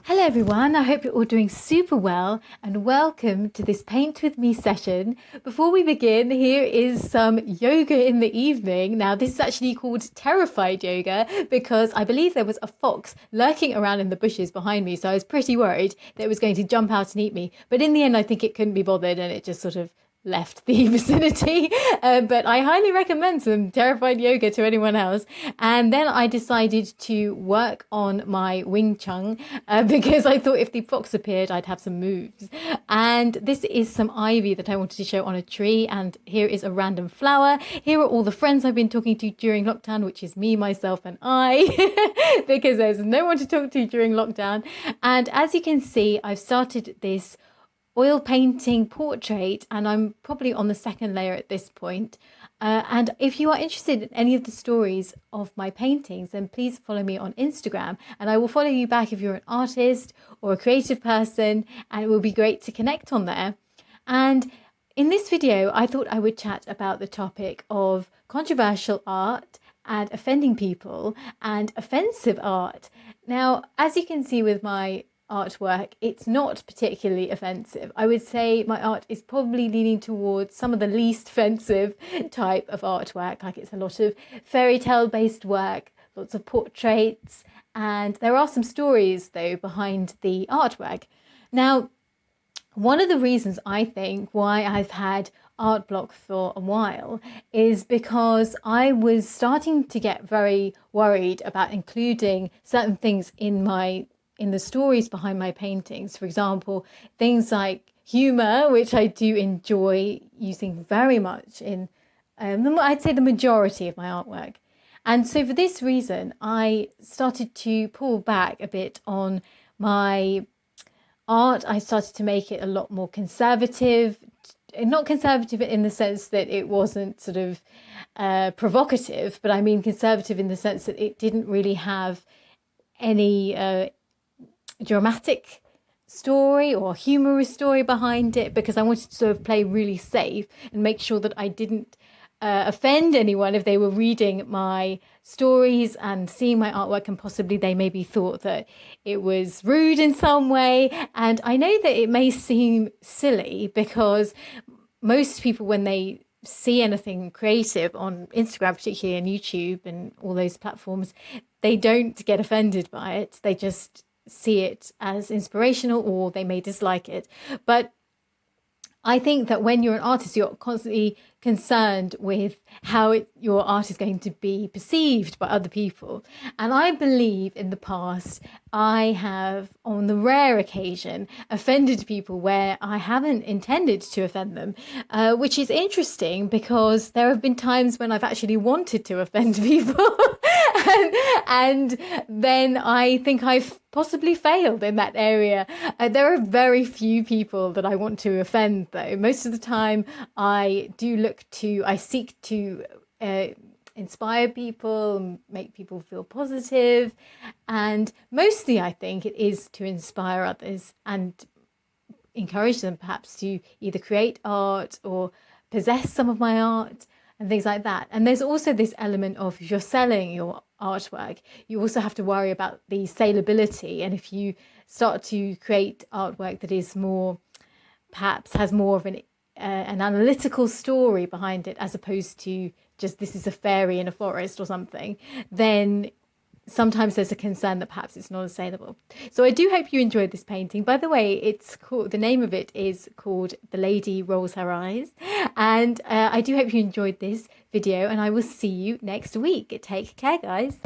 Hello everyone, I hope you're all doing super well and welcome to this Paint With Me session. Before we begin, here is some yoga in the evening. Now this is actually called terrified yoga because I believe there was a fox lurking around in the bushes behind me, so I was pretty worried that it was going to jump out and eat me. But in the end I think it couldn't be bothered and it just sort of left the vicinity. But I highly recommend some terrified yoga to anyone else. And then I decided to work on my Wing Chun because I thought if the fox appeared I'd have some moves. And this is some ivy that I wanted to show on a tree, and here is a random flower. Here are all the friends I've been talking to during lockdown, which is me, myself and I because there's no one to talk to during lockdown. And as you can see, I've started this oil painting portrait and I'm probably on the second layer at this point. And if you are interested in any of the stories of my paintings, then please follow me on Instagram and I will follow you back if you're an artist or a creative person, and it will be great to connect on there. And in this video, I thought I would chat about the topic of controversial art and offending people and offensive art. Now, as you can see with my artwork, it's not particularly offensive. I would say my art is probably leaning towards some of the least offensive type of artwork. Like, it's a lot of fairy tale based work, lots of portraits, and there are some stories though behind the artwork. Now, one of the reasons I think why I've had art block for a while is because I was starting to get very worried about including certain things in the stories behind my paintings. For example, things like humor, which I do enjoy using very much in, I'd say, the majority of my artwork. And so for this reason, I started to pull back a bit on my art. I started to make it a lot more conservative, not conservative in the sense that it wasn't sort of provocative, but I mean conservative in the sense that it didn't really have any dramatic story or humorous story behind it, because I wanted to sort of play really safe and make sure that I didn't offend anyone if they were reading my stories and seeing my artwork and possibly they maybe thought that it was rude in some way. And I know that it may seem silly because most people, when they see anything creative on Instagram, particularly and YouTube and all those platforms, they don't get offended by it. They just see it as inspirational, or they may dislike it. But I think that when you're an artist, you're constantly concerned with how your art is going to be perceived by other people. And I believe in the past, I have, on the rare occasion, offended people where I haven't intended to offend them, which is interesting because there have been times when I've actually wanted to offend people. and then I think I've possibly failed in that area. There are very few people that I want to offend though. Most of the time I seek to inspire people, make people feel positive, and mostly I think it is to inspire others and encourage them perhaps to either create art or possess some of my art and things like that. And there's also this element of, if you're selling your artwork, you also have to worry about the saleability. And if you start to create artwork that is more, perhaps has more of an analytical story behind it, as opposed to just this is a fairy in a forest or something, then sometimes there's a concern that perhaps it's not as saleable. So I do hope you enjoyed this painting. By the way, the name of it is called The Lady Rolls Her Eyes. And I do hope you enjoyed this video, and I will see you next week. Take care, guys.